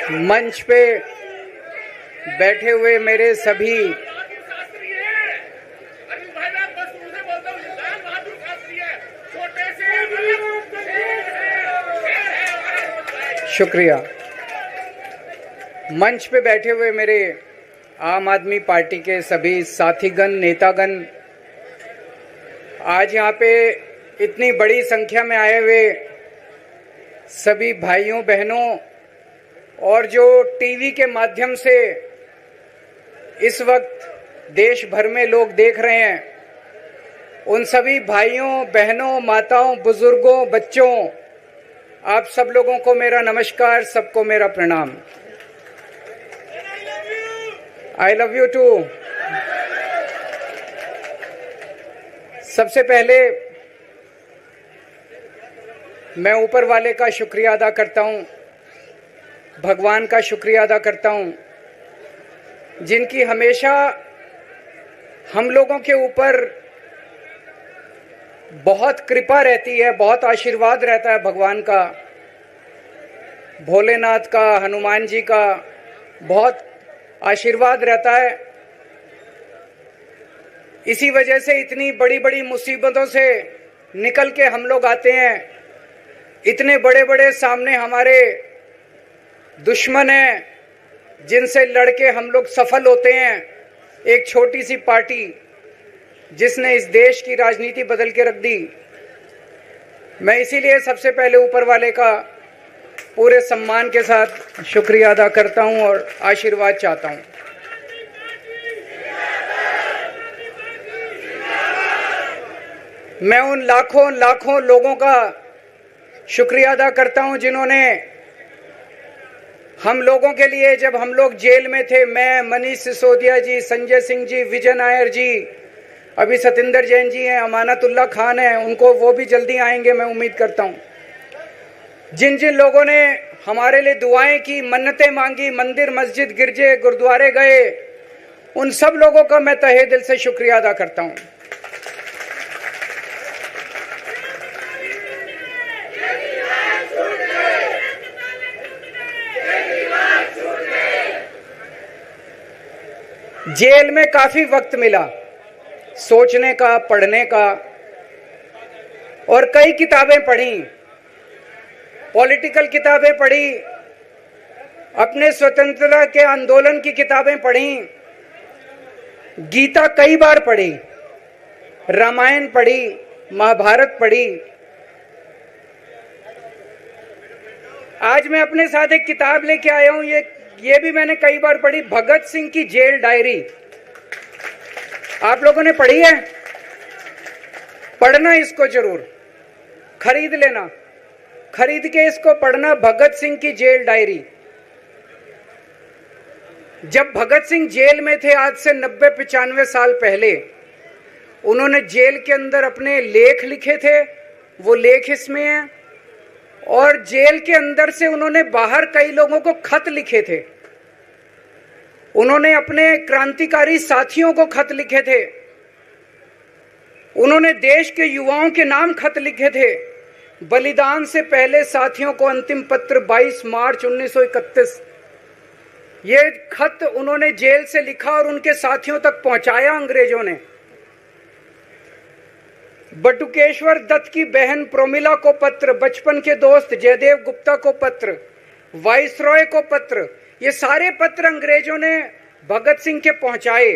मंच पे बैठे हुए मेरे सभी शुक्रिया। मंच पे बैठे हुए मेरे आम आदमी पार्टी के सभी साथीगण, नेतागण, आज यहाँ पे इतनी बड़ी संख्या में आए हुए सभी भाइयों बहनों और जो टीवी के माध्यम से इस वक्त देश भर में लोग देख रहे हैं, उन सभी भाइयों बहनों, माताओं, बुजुर्गों, बच्चों, आप सब लोगों को मेरा नमस्कार, सबको मेरा प्रणाम। I love you too. सबसे पहले मैं ऊपर वाले का शुक्रिया अदा करता हूं, भगवान का शुक्रिया अदा करता हूं, जिनकी हमेशा हम लोगों के ऊपर बहुत कृपा रहती है, बहुत आशीर्वाद रहता है भगवान का, भोलेनाथ का, हनुमान जी का बहुत आशीर्वाद रहता है। इसी वजह से इतनी बड़ी बड़ी मुसीबतों से निकल के हम लोग आते हैं। इतने बड़े बड़े सामने हमारे दुश्मन हैं, जिनसे लड़के हम लोग सफल होते हैं। एक छोटी सी पार्टी जिसने इस देश की राजनीति बदल के रख दी। मैं इसीलिए सबसे पहले ऊपर वाले का पूरे सम्मान के साथ शुक्रिया अदा करता हूं और आशीर्वाद चाहता हूं। मैं उन लाखों लाखों लोगों का शुक्रिया अदा करता हूं जिन्होंने हम लोगों के लिए, जब हम लोग जेल में थे, मैं, मनीष सिसोदिया जी, संजय सिंह जी, विजय नायर जी, अभी सतिंदर जैन जी हैं, अमानतुल्लाह खान हैं, उनको वो भी जल्दी आएंगे मैं उम्मीद करता हूं। जिन जिन लोगों ने हमारे लिए दुआएं की, मन्नतें मांगी, मंदिर मस्जिद गिरजे गुरुद्वारे गए, उन सब लोगों का मैं तहे दिल से शुक्रिया अदा करता हूं। जेल में काफी वक्त मिला सोचने का, पढ़ने का, और कई किताबें पढ़ी, पॉलिटिकल किताबें पढ़ी, अपने स्वतंत्रता के आंदोलन की किताबें पढ़ी, गीता कई बार पढ़ी, रामायण पढ़ी, महाभारत पढ़ी। आज मैं अपने साथ एक किताब लेके आया हूं, ये भी मैंने कई बार पढ़ी, भगत सिंह की जेल डायरी। आप लोगों ने पढ़ी है? पढ़ना इसको जरूर, खरीद लेना, खरीद के इसको पढ़ना, भगत सिंह की जेल डायरी। जब भगत सिंह जेल में थे, आज से 90-95 साल पहले, उन्होंने जेल के अंदर अपने लेख लिखे थे, वो लेख इसमें हैं। और जेल के अंदर से उन्होंने बाहर कई लोगों को खत लिखे थे, उन्होंने अपने क्रांतिकारी साथियों को खत लिखे थे, उन्होंने देश के युवाओं के नाम खत लिखे थे। बलिदान से पहले साथियों को अंतिम पत्र 22 मार्च 1931, ये खत उन्होंने जेल से लिखा और उनके साथियों तक पहुंचाया अंग्रेजों ने। बटुकेश्वर दत्त की बहन प्रोमिला को पत्र, बचपन के दोस्त जयदेव गुप्ता को पत्र, वाइसरॉय को पत्र, ये सारे पत्र अंग्रेजों ने भगत सिंह के पहुंचाए।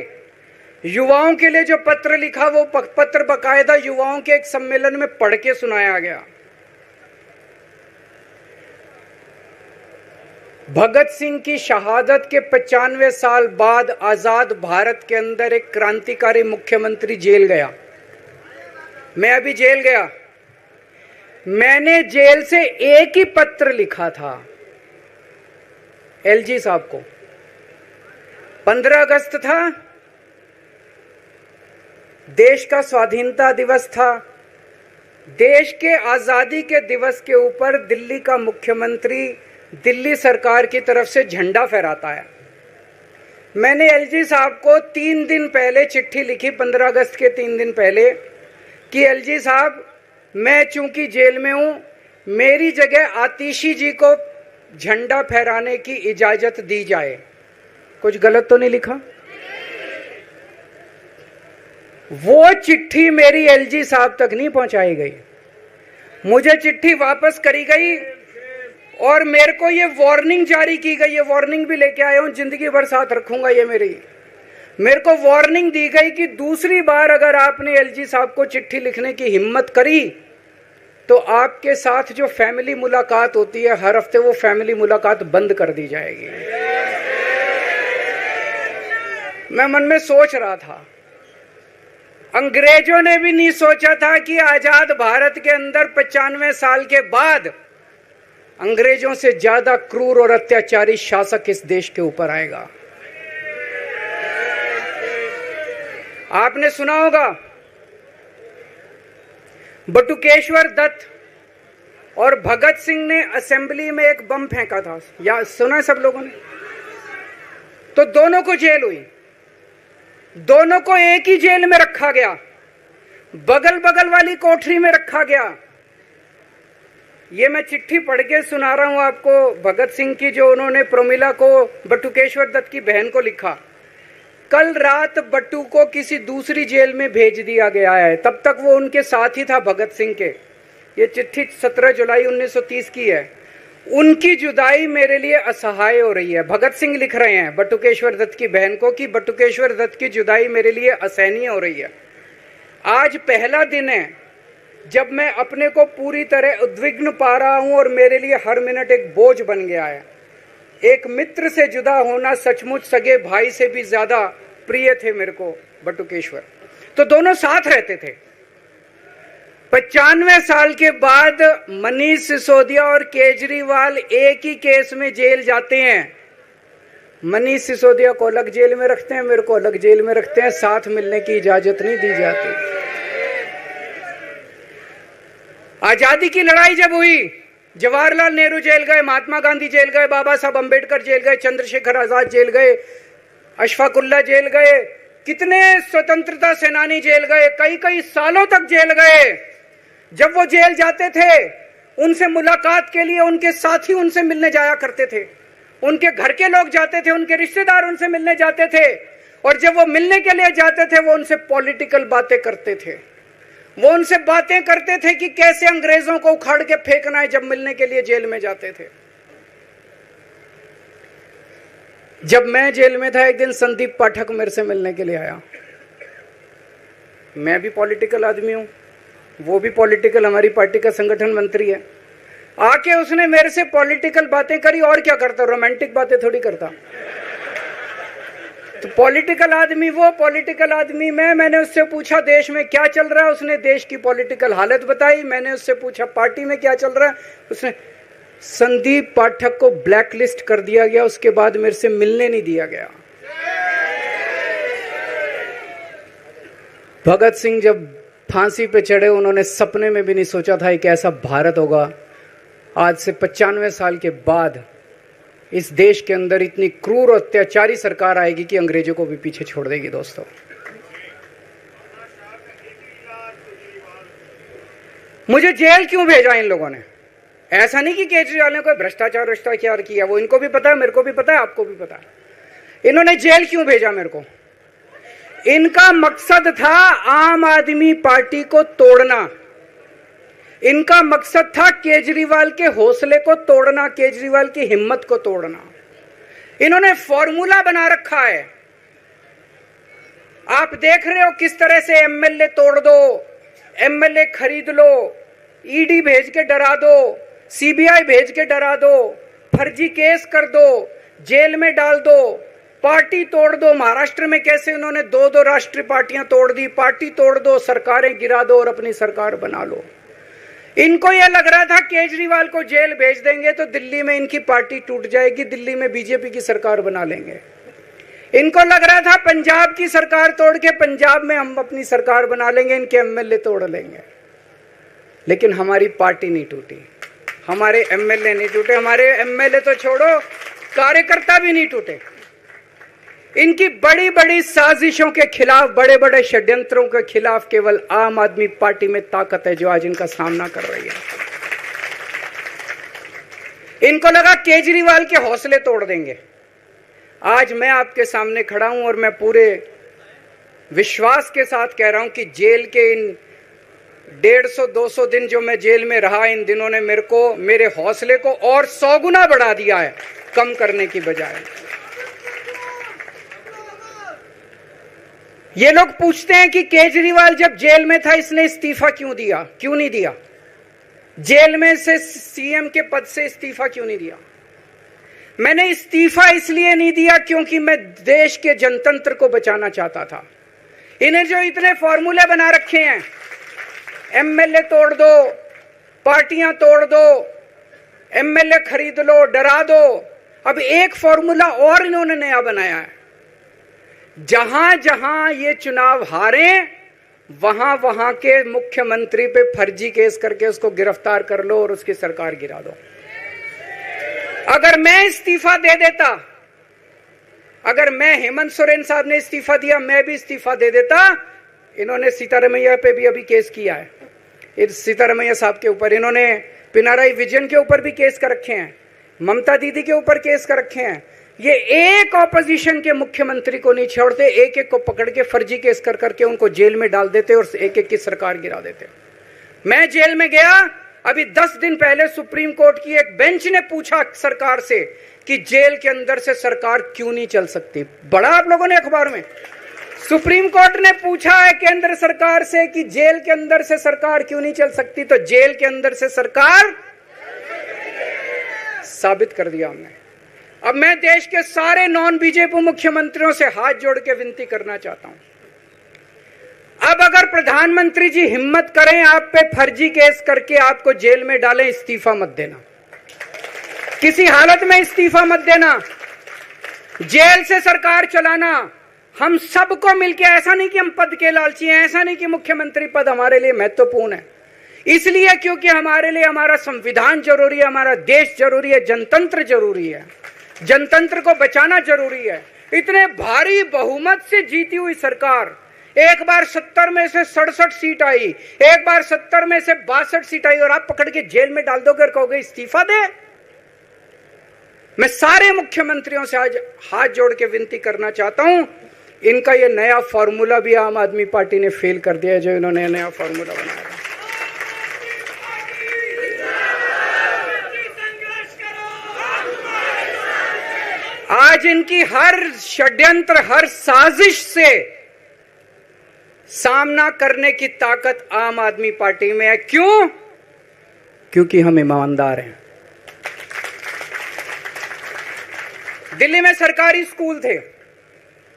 युवाओं के लिए जो पत्र लिखा, वो पत्र बकायदा युवाओं के एक सम्मेलन में पढ़ के सुनाया गया। भगत सिंह की शहादत के 95 साल बाद आजाद भारत के अंदर एक क्रांतिकारी मुख्यमंत्री जेल गया। मैं अभी जेल गया, मैंने जेल से एक ही पत्र लिखा था एलजी साहब को। 15 अगस्त था, देश का स्वाधीनता दिवस था। देश के आजादी के दिवस के ऊपर दिल्ली का मुख्यमंत्री दिल्ली सरकार की तरफ से झंडा फहराता है। मैंने एलजी साहब को 3 दिन पहले चिट्ठी लिखी, 15 अगस्त के 3 दिन पहले, कि एलजी साहब, मैं चूंकि जेल में हूं, मेरी जगह आतिशी जी को झंडा फहराने की इजाजत दी जाए। कुछ गलत तो नहीं लिखा? वो चिट्ठी मेरी एलजी साहब तक नहीं पहुंचाई गई, मुझे चिट्ठी वापस करी गई और मेरे को ये वार्निंग जारी की गई। ये वार्निंग भी लेके आया हूं, जिंदगी भर साथ रखूंगा ये मेरे को वार्निंग दी गई कि दूसरी बार अगर आपने एलजी साहब को चिट्ठी लिखने की हिम्मत करी तो आपके साथ जो फैमिली मुलाकात होती है हर हफ्ते, वो फैमिली मुलाकात बंद कर दी जाएगी। मैं मन में सोच रहा था, अंग्रेजों ने भी नहीं सोचा था कि आजाद भारत के अंदर 95 साल के बाद अंग्रेजों से ज्यादा क्रूर और अत्याचारी शासक इस देश के ऊपर आएगा। आपने सुना होगा बटुकेश्वर दत्त और भगत सिंह ने असेंबली में एक बम फेंका था, या सुना है सब लोगों ने? तो दोनों को जेल हुई, दोनों को एक ही जेल में रखा गया, बगल बगल वाली कोठरी में रखा गया। ये मैं चिट्ठी पढ़ के सुना रहा हूं आपको भगत सिंह की, जो उन्होंने प्रमिला को, बटुकेश्वर दत्त की बहन को लिखा। कल रात बट्टू को किसी दूसरी जेल में भेज दिया गया है, तब तक वो उनके साथ ही था भगत सिंह के। ये चिट्ठी 17 जुलाई 1930 की है। उनकी जुदाई मेरे लिए असहाय हो रही है। भगत सिंह लिख रहे हैं बटुकेश्वर दत्त की बहन को कि बटुकेश्वर दत्त की जुदाई मेरे लिए असहनीय हो रही है। आज पहला दिन है जब मैं अपने को पूरी तरह उद्विग्न पा रहा हूं और मेरे लिए हर मिनट एक बोझ बन गया है। एक मित्र से जुदा होना सचमुच सगे भाई से भी ज्यादा प्रिय थे मेरे को बटुकेश्वर। तो दोनों साथ रहते थे। 95 साल के बाद मनीष सिसोदिया और केजरीवाल एक ही केस में जेल जाते हैं। मनीष सिसोदिया को अलग जेल में रखते हैं, मेरे को अलग जेल में रखते हैं, साथ मिलने की इजाजत नहीं दी जाती। आजादी की लड़ाई जब हुई, जवाहरलाल नेहरू जेल गए, महात्मा गांधी जेल गए, बाबा साहब अंबेडकर जेल गए, चंद्रशेखर आजाद जेल गए, अशफाकुल्ला जेल गए, कितने स्वतंत्रता सेनानी जेल गए, कई कई सालों तक जेल गए। जब वो जेल जाते थे उनसे मुलाकात के लिए उनके साथी उनसे मिलने जाया करते थे, उनके घर के लोग जाते थे, उनके रिश्तेदार उनसे मिलने जाते थे, और जब वो मिलने के लिए जाते थे वो उनसे पॉलिटिकल बातें करते थे। वो उनसे बातें करते थे कि कैसे अंग्रेजों को उखाड़ के फेंकना है। जब मिलने के लिए जेल में जाते थे, जब मैं जेल में था एक दिन संदीप पाठक मेरे से मिलने के लिए आया। मैं भी पॉलिटिकल आदमी हूं, वो भी पॉलिटिकल, हमारी पार्टी का संगठन मंत्री है। आके उसने मेरे से पॉलिटिकल बातें करी। और क्या करता, रोमांटिक बातें थोड़ी करता। तो पॉलिटिकल आदमी वो, पॉलिटिकल आदमी मैंने उससे पूछा देश में क्या चल रहा है, उसने देश की पॉलिटिकल हालत बताई। मैंने उससे पूछा पार्टी में क्या चल रहा है, उसने संदीप पाठक को ब्लैक लिस्ट कर दिया गया। उसके बाद मेरे से मिलने नहीं दिया गया। भगत सिंह जब फांसी पे चढ़े, उन्होंने सपने में भी नहीं सोचा था एक ऐसा भारत होगा। आज से 95 साल के बाद इस देश के अंदर इतनी क्रूर और अत्याचारी सरकार आएगी कि अंग्रेजों को भी पीछे छोड़ देगी। दोस्तों, मुझे जेल क्यों भेजा इन लोगों ने? ऐसा नहीं कि केजरीवाल ने कोई भ्रष्टाचार किया, वो इनको भी पता है, मेरे को भी पता है, आपको भी पता है। इन्होंने जेल क्यों भेजा मेरे को? इनका मकसद था आम आदमी पार्टी को तोड़ना। इनका मकसद था केजरीवाल के हौसले को तोड़ना, केजरीवाल की हिम्मत को तोड़ना। इन्होंने फॉर्मूला बना रखा है। आप देख रहे हो किस तरह से एमएलए तोड़ दो, एमएलए खरीद लो, ईडी भेज के डरा दो, सीबीआई भेज के डरा दो, फर्जी केस कर दो, जेल में डाल दो, पार्टी तोड़ दो। महाराष्ट्र में कैसे उन्होंने 2-2 राष्ट्रीय पार्टियां तोड़ दी। पार्टी तोड़ दो, सरकारें गिरा दो और अपनी सरकार बना लो। इनको यह लग रहा था केजरीवाल को जेल भेज देंगे तो दिल्ली में इनकी पार्टी टूट जाएगी, दिल्ली में बीजेपी की सरकार बना लेंगे। इनको लग रहा था पंजाब की सरकार तोड़ के पंजाब में हम अपनी सरकार बना लेंगे, इनके एमएलए तोड़ लेंगे। लेकिन हमारी पार्टी नहीं टूटी, हमारे एमएलए नहीं टूटे, हमारे एमएलए तो छोड़ो, कार्यकर्ता भी नहीं टूटे। इनकी बड़ी बड़ी साजिशों के खिलाफ, बड़े बड़े षड्यंत्रों के खिलाफ केवल आम आदमी पार्टी में ताकत है जो आज इनका सामना कर रही है। इनको लगा केजरीवाल के हौसले तोड़ देंगे। आज मैं आपके सामने खड़ा हूं और मैं पूरे विश्वास के साथ कह रहा हूं कि जेल के इन 150-200 दिन जो मैं जेल में रहा, इन दिनों ने मेरे हौसले को और 100 गुना बढ़ा दिया है, कम करने की बजाय। ये लोग पूछते हैं कि केजरीवाल जब जेल में था इसने इस्तीफा क्यों नहीं दिया? जेल में से सीएम के पद से इस्तीफा क्यों नहीं दिया? मैंने इस्तीफा इसलिए नहीं दिया क्योंकि मैं देश के जनतंत्र को बचाना चाहता था। इन्हें जो इतने फॉर्मूले बना रखे हैं, एमएलए तोड़ दो, पार्टियां तोड़ दो, एमएलए खरीद लो, डरा दो, अब एक फॉर्मूला और इन्होंने नया बनाया है। जहां जहां ये चुनाव हारे वहां वहां के मुख्यमंत्री पे फर्जी केस करके उसको गिरफ्तार कर लो और उसकी सरकार गिरा दो। अगर मैं इस्तीफा दे देता, अगर मैं हेमंत सोरेन साहब ने इस्तीफा दिया, मैं भी इस्तीफा दे देता। इन्होंने सीतारमैया पे भी अभी केस किया है, सीतारमैया साहब के ऊपर। इन्होंने पिनाराई विजयन के ऊपर भी केस कर रखे हैं, ममता दीदी के ऊपर केस कर रखे हैं। ये एक ऑपोजिशन के मुख्यमंत्री को नहीं छोड़ते, एक एक को पकड़ के फर्जी केस कर करके उनको जेल में डाल देते और एक एक की सरकार गिरा देते। मैं जेल में गया, अभी 10 दिन पहले सुप्रीम कोर्ट की एक बेंच ने पूछा सरकार से कि जेल के अंदर से सरकार क्यों नहीं चल सकती। बड़ा आप लोगों ने अखबार में, सुप्रीम कोर्ट ने पूछा है केंद्र सरकार से कि जेल के अंदर से सरकार क्यों नहीं चल सकती, तो जेल के अंदर से सरकार साबित कर दिया हमने। अब मैं देश के सारे नॉन बीजेपी मुख्यमंत्रियों से हाथ जोड़ के विनती करना चाहता हूं, अब अगर प्रधानमंत्री जी हिम्मत करें आप पे फर्जी केस करके आपको जेल में डालें, इस्तीफा मत देना, किसी हालत में इस्तीफा मत देना। जेल से सरकार चलाना हम सबको मिलके, ऐसा नहीं कि हम पद के लालची हैं, ऐसा नहीं कि मुख्यमंत्री पद हमारे लिए महत्वपूर्ण है, इसलिए क्योंकि हमारे लिए हमारा संविधान जरूरी है, हमारा देश जरूरी है, जनतंत्र जरूरी है, जनतंत्र को बचाना जरूरी है। इतने भारी बहुमत से जीती हुई सरकार, एक बार 70 में से 67 सीट आई, एक बार 70 में से 62 सीट आई, और आप पकड़ के जेल में डाल दोगे और कहोगे इस्तीफा दे। मैं सारे मुख्यमंत्रियों से आज हाथ जोड़ के विनती करना चाहता हूं, इनका ये नया फॉर्मूला भी आम आदमी पार्टी ने फेल कर दिया है, जो इन्होंने नया फॉर्मूला बनाया। आज इनकी हर षड्यंत्र, हर साजिश से सामना करने की ताकत आम आदमी पार्टी में है। क्यों? क्योंकि हम ईमानदार हैं। दिल्ली में सरकारी स्कूल थे,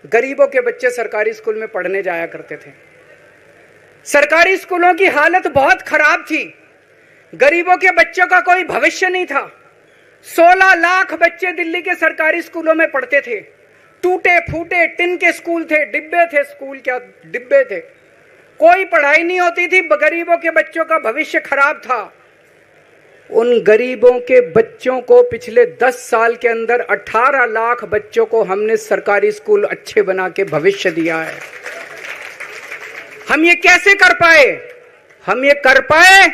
गरीबों के बच्चे सरकारी स्कूल में पढ़ने जाया करते थे। सरकारी स्कूलों की हालत बहुत खराब थी, गरीबों के बच्चों का कोई भविष्य नहीं था। 16 लाख बच्चे दिल्ली के सरकारी स्कूलों में पढ़ते थे। टूटे फूटे टिन के स्कूल थे, डिब्बे थे, स्कूल क्या डिब्बे थे, कोई पढ़ाई नहीं होती थी, गरीबों के बच्चों का भविष्य खराब था। उन गरीबों के बच्चों को पिछले 10 साल के अंदर 18 लाख बच्चों को हमने सरकारी स्कूल अच्छे बना के भविष्य दिया है। हम ये कैसे कर पाए? हम ये कर पाए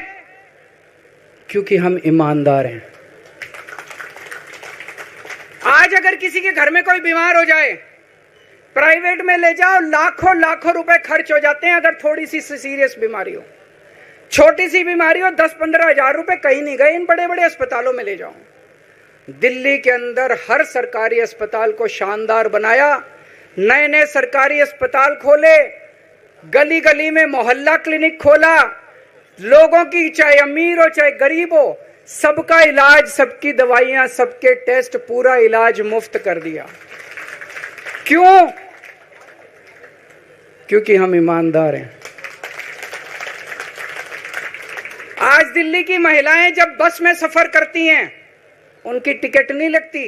क्योंकि हम ईमानदार हैं। आज अगर किसी के घर में कोई बीमार हो जाए, प्राइवेट में ले जाओ, लाखों लाखों रुपए खर्च हो जाते हैं। अगर थोड़ी सी सीरियस बीमारी हो, छोटी सी बीमारी हो, 10-15 हजार रुपए कहीं नहीं गए, इन बड़े बड़े अस्पतालों में ले जाओ। दिल्ली के अंदर हर सरकारी अस्पताल को शानदार बनाया, नए नए सरकारी अस्पताल खोले, गली गली में मोहल्ला क्लिनिक खोला, लोगों की चाहे अमीर हो चाहे गरीब हो, सबका इलाज, सबकी दवाइयां, सबके टेस्ट, पूरा इलाज मुफ्त कर दिया। क्यों? क्योंकि हम ईमानदार हैं। आज दिल्ली की महिलाएं जब बस में सफर करती हैं, उनकी टिकट नहीं लगती।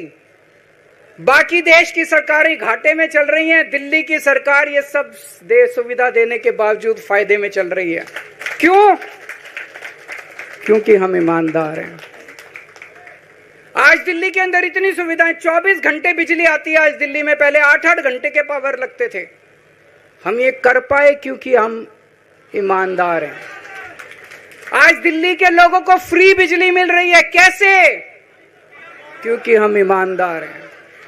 बाकी देश की सरकारें घाटे में चल रही हैं, दिल्ली की सरकार ये सब सुविधा देने के बावजूद फायदे में चल रही है। क्यों? क्योंकि हम ईमानदार हैं। आज दिल्ली के अंदर इतनी सुविधाएं, 24 घंटे बिजली आती है आज दिल्ली में, पहले 8-8 घंटे के पावर लगते थे। हम ये कर पाए क्योंकि हम ईमानदार हैं। आज दिल्ली के लोगों को फ्री बिजली मिल रही है। कैसे? क्योंकि हम ईमानदार हैं।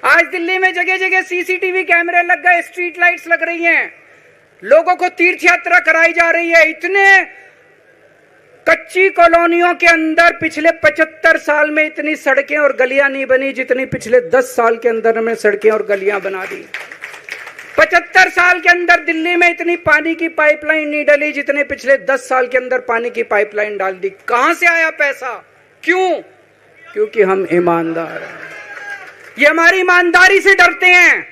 आज दिल्ली में जगह जगह सीसीटीवी कैमरे लग गए, स्ट्रीट लाइट्स लग रही हैं, लोगों को तीर्थ यात्रा कराई जा रही है। इतने कच्ची कॉलोनियों के अंदर पिछले 75 साल में इतनी सड़कें और गलियां नहीं बनी जितनी पिछले 10 साल के अंदर हमने सड़कें और गलियां बना दी। 75 साल के अंदर दिल्ली में इतनी पानी की पाइपलाइन नहीं डली जितने पिछले 10 साल के अंदर पानी की पाइपलाइन डाल दी। कहां से आया पैसा? क्यों? क्योंकि हम ईमानदार हैं। ये हमारी ईमानदारी से डरते हैं,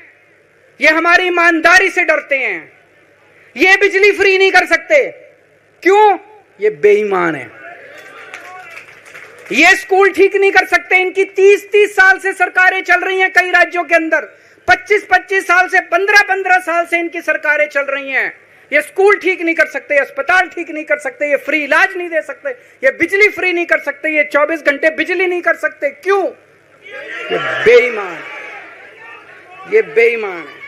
ये हमारी ईमानदारी से डरते हैं। ये बिजली फ्री नहीं कर सकते, क्यों? ये बेईमान है। ये स्कूल ठीक नहीं कर सकते, इनकी 30-30 साल से सरकारें चल रही हैं कई राज्यों के अंदर, 25-25 साल से, 15-15 साल से इनकी सरकारें चल रही हैं। ये स्कूल ठीक नहीं कर सकते, अस्पताल ठीक नहीं कर सकते, ये फ्री इलाज नहीं दे सकते, ये बिजली फ्री नहीं कर सकते, ये 24 घंटे बिजली नहीं कर सकते। क्यों? ये बेईमान, ये बेईमान है।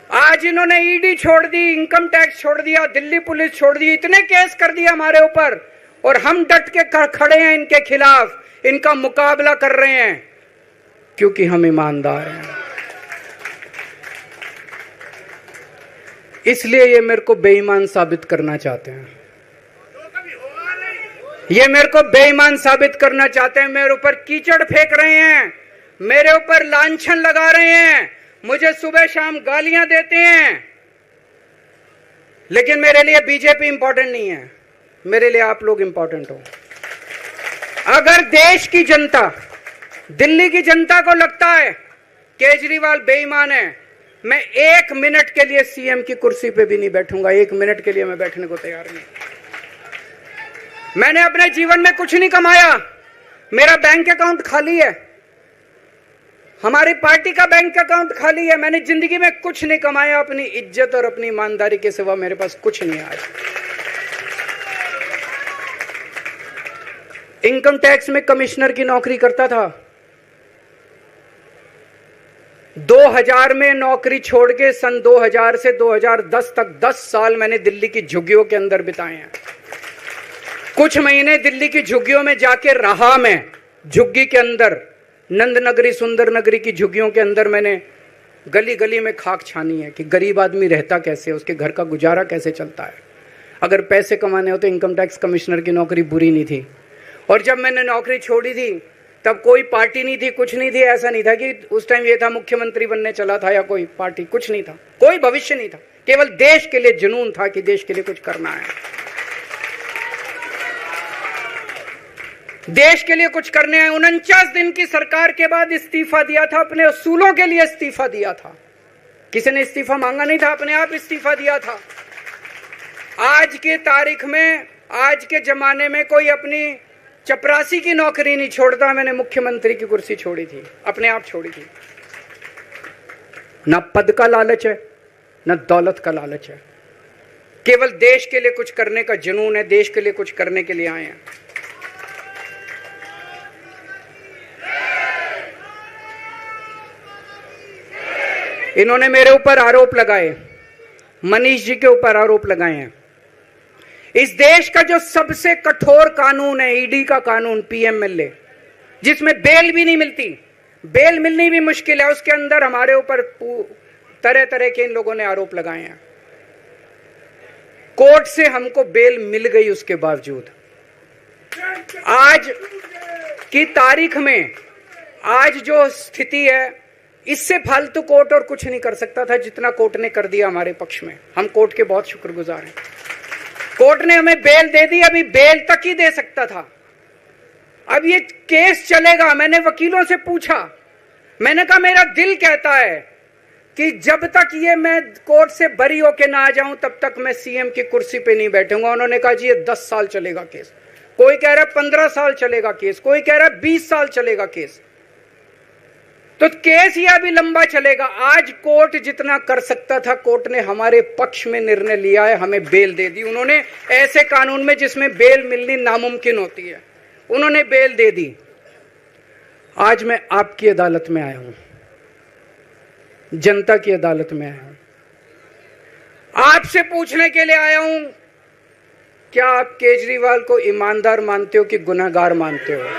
आज इन्होंने ईडी छोड़ दी, इनकम टैक्स छोड़ दिया, दिल्ली पुलिस छोड़ दी, इतने केस कर दिया हमारे ऊपर, और हम डट के खड़े हैं इनके खिलाफ, इनका मुकाबला कर रहे हैं, क्योंकि हम ईमानदार हैं। इसलिए ये मेरे को बेईमान साबित करना चाहते हैं, ये मेरे को बेईमान साबित करना चाहते हैं। मेरे ऊपर कीचड़ फेंक रहे हैं, मेरे ऊपर लांछन लगा रहे हैं, मुझे सुबह शाम गालियां देते हैं, लेकिन मेरे लिए बीजेपी इंपॉर्टेंट नहीं है, मेरे लिए आप लोग इंपॉर्टेंट हो। अगर देश की जनता, दिल्ली की जनता को लगता है केजरीवाल बेईमान है, मैं 1 मिनट के लिए सीएम की कुर्सी पे भी नहीं बैठूंगा। 1 मिनट के लिए मैं बैठने को तैयार नहीं। मैंने अपने जीवन में कुछ नहीं कमाया, मेरा बैंक अकाउंट खाली है, हमारी पार्टी का बैंक अकाउंट खाली है। मैंने जिंदगी में कुछ नहीं कमाया, अपनी इज्जत और अपनी ईमानदारी के सिवा मेरे पास कुछ नहीं आया। इनकम टैक्स में कमिश्नर की नौकरी करता था, 2000 में नौकरी छोड़ के सन 2000 से 2010 तक 10 साल मैंने दिल्ली की झुग्गियों के अंदर बिताए हैं। कुछ महीने दिल्ली की झुग्गियों में जाके रहा मैं, झुग्गी के अंदर, नंद नगरी, सुंदर नगरी की झुग्गियों के अंदर मैंने गली गली में खाक छानी है कि गरीब आदमी रहता कैसे, उसके घर का गुजारा कैसे चलता है। अगर पैसे कमाने हो तो इनकम टैक्स कमिश्नर की नौकरी बुरी नहीं थी। और जब मैंने नौकरी छोड़ी थी तब कोई पार्टी नहीं थी, कुछ नहीं थी। ऐसा नहीं था कि उस टाइम ये था मुख्यमंत्री बनने चला था या कोई पार्टी, कुछ नहीं था, कोई भविष्य नहीं था, केवल देश के लिए जुनून था कि देश के लिए कुछ करना है, देश के लिए कुछ करने हैं। 49 दिन की सरकार के बाद इस्तीफा दिया था, अपने असूलों के लिए इस्तीफा दिया था, किसी ने इस्तीफा मांगा नहीं था, अपने आप इस्तीफा दिया था। आज के तारीख में, आज के जमाने में कोई अपनी चपरासी की नौकरी नहीं छोड़ता। मैंने मुख्यमंत्री की कुर्सी छोड़ी थी, अपने आप छोड़ी थी। ना पद का लालच है, ना दौलत का लालच है, केवल देश के लिए कुछ करने का जुनून है, देश के लिए कुछ करने के लिए आए हैं। इन्होंने मेरे ऊपर आरोप लगाए, मनीष जी के ऊपर आरोप लगाए हैं। इस देश का जो सबसे कठोर कानून है, ईडी का कानून, पीएमएलए, जिसमें बेल भी नहीं मिलती, बेल मिलनी भी मुश्किल है, उसके अंदर हमारे ऊपर तरह तरह के इन लोगों ने आरोप लगाए हैं। कोर्ट से हमको बेल मिल गई, उसके बावजूद आज की तारीख में, आज जो स्थिति है, इससे फालतू कोर्ट और कुछ नहीं कर सकता था जितना कोर्ट ने कर दिया हमारे पक्ष में। हम कोर्ट के बहुत शुक्रगुजार हैं। कोर्ट ने हमें बेल दे दी, अभी बेल तक ही दे सकता था। अब ये केस चलेगा। मैंने वकीलों से पूछा, मैंने कहा मेरा दिल कहता है कि जब तक ये मैं कोर्ट से बरी होके ना आ जाऊं तब तक मैं सीएम की कुर्सी पे नहीं बैठूंगा। उन्होंने कहा जी ये 10 साल चलेगा केस, कोई कह रहा है 15 साल चलेगा केस, कोई कह रहा है 20 साल चलेगा केस। तो केस ये अभी लंबा चलेगा। आज कोर्ट जितना कर सकता था, कोर्ट ने हमारे पक्ष में निर्णय लिया है, हमें बेल दे दी। उन्होंने ऐसे कानून में जिसमें बेल मिलनी नामुमकिन होती है, उन्होंने बेल दे दी। आज मैं आपकी अदालत में आया हूं, जनता की अदालत में आया हूं, आपसे पूछने के लिए आया हूं, क्या आप केजरीवाल को ईमानदार मानते हो कि गुनहगार मानते हो?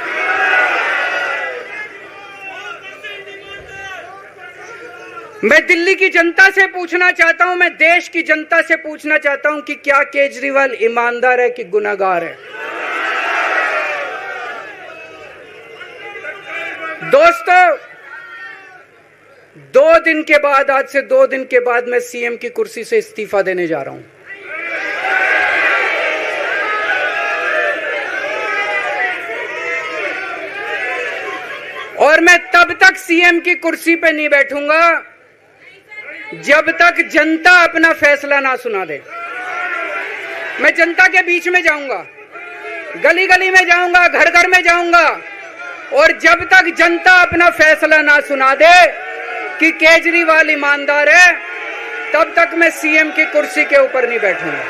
मैं दिल्ली की जनता से पूछना चाहता हूं, मैं देश की जनता से पूछना चाहता हूं कि क्या केजरीवाल ईमानदार है कि गुनहगार है? दोस्तों, 2 दिन के बाद, आज से 2 दिन के बाद मैं सीएम की कुर्सी से इस्तीफा देने जा रहा हूं। और मैं तब तक सीएम की कुर्सी पे नहीं बैठूंगा जब तक जनता अपना फैसला ना सुना दे। मैं जनता के बीच में जाऊंगा, गली गली में जाऊंगा, घर घर में जाऊंगा, और जब तक जनता अपना फैसला ना सुना दे कि केजरीवाल ईमानदार है, तब तक मैं सीएम की कुर्सी के ऊपर नहीं बैठूंगा।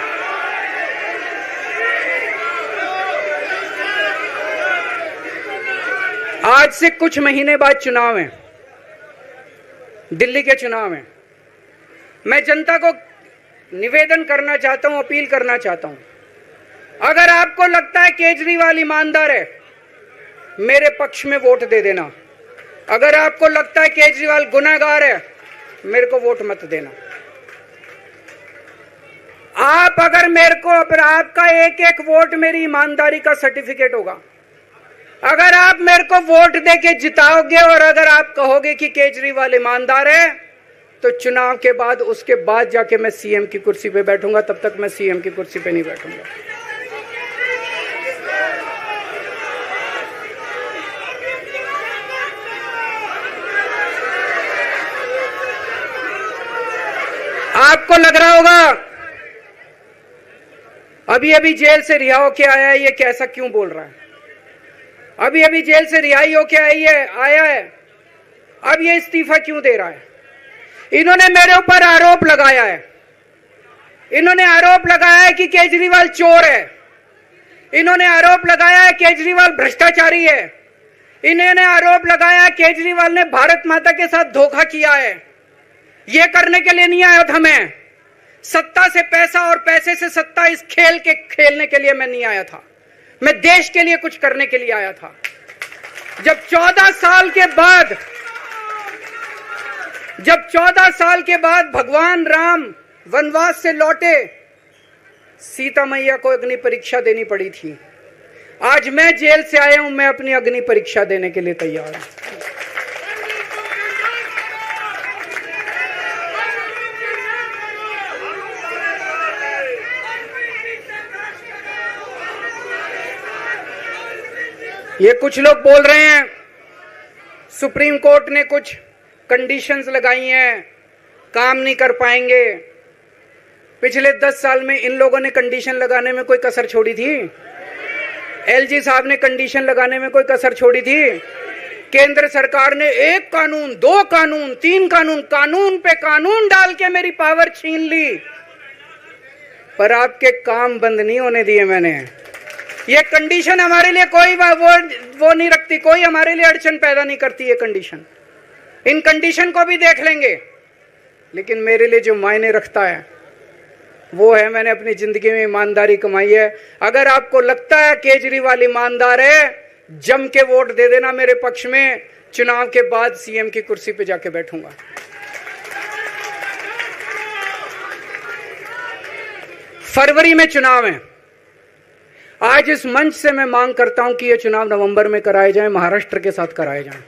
आज से कुछ महीने बाद चुनाव है, दिल्ली के चुनाव हैं। मैं जनता को निवेदन करना चाहता हूं, अपील करना चाहता हूं, अगर आपको लगता है केजरीवाल ईमानदार है, मेरे पक्ष में वोट दे देना। अगर आपको लगता है केजरीवाल गुनहगार है, मेरे को वोट मत देना। आप अगर मेरे को, आपका एक एक वोट मेरी ईमानदारी का सर्टिफिकेट होगा। अगर आप मेरे को वोट देके जिताओगे और अगर आप कहोगे कि केजरीवाल ईमानदार है, तो चुनाव के बाद, उसके बाद जाके मैं सीएम की कुर्सी पे बैठूंगा। तब तक मैं सीएम की कुर्सी पे नहीं बैठूंगा। आपको लग रहा होगा अभी अभी जेल से रिहा होके आया है, ये कैसा क्यों बोल रहा है? अभी अभी जेल से रिहाई होके आया है, अब ये इस्तीफा क्यों दे रहा है? इन्होंने मेरे ऊपर आरोप लगाया है। इन्होंने आरोप लगाया है कि केजरीवाल चोर है। इन्होंने आरोप लगाया है केजरीवाल भ्रष्टाचारी है। इन्होंने आरोप लगाया है केजरीवाल ने भारत माता के साथ धोखा किया है। ये करने के लिए नहीं आया था मैं, सत्ता से पैसा और पैसे से सत्ता, इस खेल के खेलने के लिए मैं नहीं आया था। मैं देश के लिए कुछ करने के लिए आया था। जब 14 साल के बाद भगवान राम वनवास से लौटे, सीता मैया को अग्नि परीक्षा देनी पड़ी थी। आज मैं जेल से आया हूं, मैं अपनी अग्नि परीक्षा देने के लिए तैयार हूं। ये कुछ लोग बोल रहे हैं सुप्रीम कोर्ट ने कुछ कंडीशंस लगाई हैं, काम नहीं कर पाएंगे। पिछले 10 साल में इन लोगों ने कंडीशन लगाने में कोई कसर छोड़ी थी? एलजी साहब ने कंडीशन लगाने में कोई कसर छोड़ी थी? केंद्र सरकार ने 1 कानून, 2 कानून, 3 कानून, कानून पे कानून डाल के मेरी पावर छीन ली, पर आपके काम बंद नहीं होने दिए मैंने। ये कंडीशन हमारे लिए कोई वो नहीं रखती, कोई हमारे लिए अड़चन पैदा नहीं करती ये कंडीशन। इन कंडीशन को भी देख लेंगे, लेकिन मेरे लिए जो मायने रखता है वो है मैंने अपनी जिंदगी में ईमानदारी कमाई है। अगर आपको लगता है केजरीवाल ईमानदार है, जम के वोट दे देना मेरे पक्ष में। चुनाव के बाद सीएम की कुर्सी पे जाके बैठूंगा। फरवरी में चुनाव है। आज इस मंच से मैं मांग करता हूं कि ये चुनाव नवंबर में कराए जाएं, महाराष्ट्र के साथ कराए जाएं,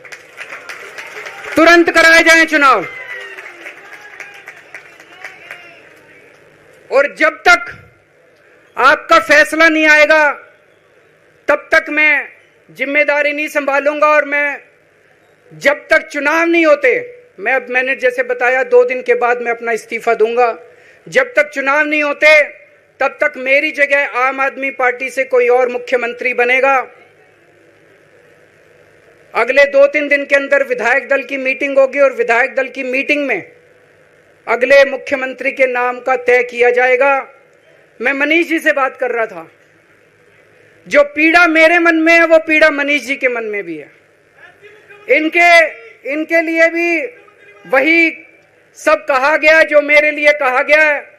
तुरंत कराए जाएं चुनाव। और जब तक आपका फैसला नहीं आएगा, तब तक मैं जिम्मेदारी नहीं संभालूंगा। और मैं, जब तक चुनाव नहीं होते, मैंने जैसे बताया 2 दिन के बाद मैं अपना इस्तीफा दूंगा। जब तक चुनाव नहीं होते, तब तक मेरी जगह आम आदमी पार्टी से कोई और मुख्यमंत्री बनेगा। अगले 2-3 दिन के अंदर विधायक दल की मीटिंग होगी और विधायक दल की मीटिंग में अगले मुख्यमंत्री के नाम का तय किया जाएगा। मैं मनीष जी से बात कर रहा था, जो पीड़ा मेरे मन में है वो पीड़ा मनीष जी के मन में भी है। इनके लिए भी वही सब कहा गया जो मेरे लिए कहा गया है।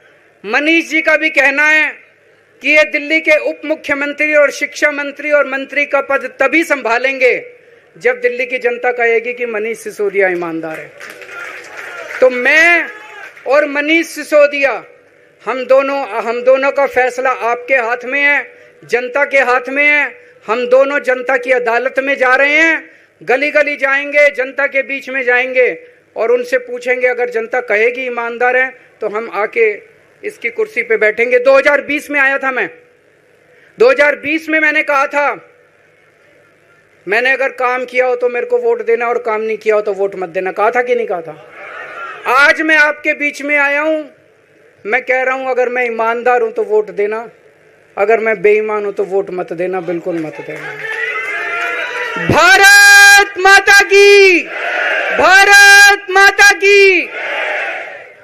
मनीष जी का भी कहना है कि ये दिल्ली के उप मुख्यमंत्री और शिक्षा मंत्री और मंत्री का पद तभी संभालेंगे जब दिल्ली की जनता कहेगी कि मनीष सिसोदिया ईमानदार है। तो मैं और मनीष सिसोदिया, हम दोनों का फैसला आपके हाथ में है, जनता के हाथ में है। हम दोनों जनता की अदालत में जा रहे हैं, गली गली जाएंगे, जनता के बीच में जाएंगे और उनसे पूछेंगे, अगर जनता कहेगी ईमानदार है तो हम आके इसकी कुर्सी पे बैठेंगे। 2020 में आया था मैं, 2020 में मैंने कहा था, मैंने अगर काम किया हो तो मेरे को वोट देना और काम नहीं किया हो तो वोट मत देना, कहा था कि नहीं कहा था? आज मैं आपके बीच में आया हूं, मैं कह रहा हूं अगर मैं ईमानदार हूं तो वोट देना, अगर मैं बेईमान हूं तो वोट मत देना, बिल्कुल मत देना। भारत माता की, भारत माता की।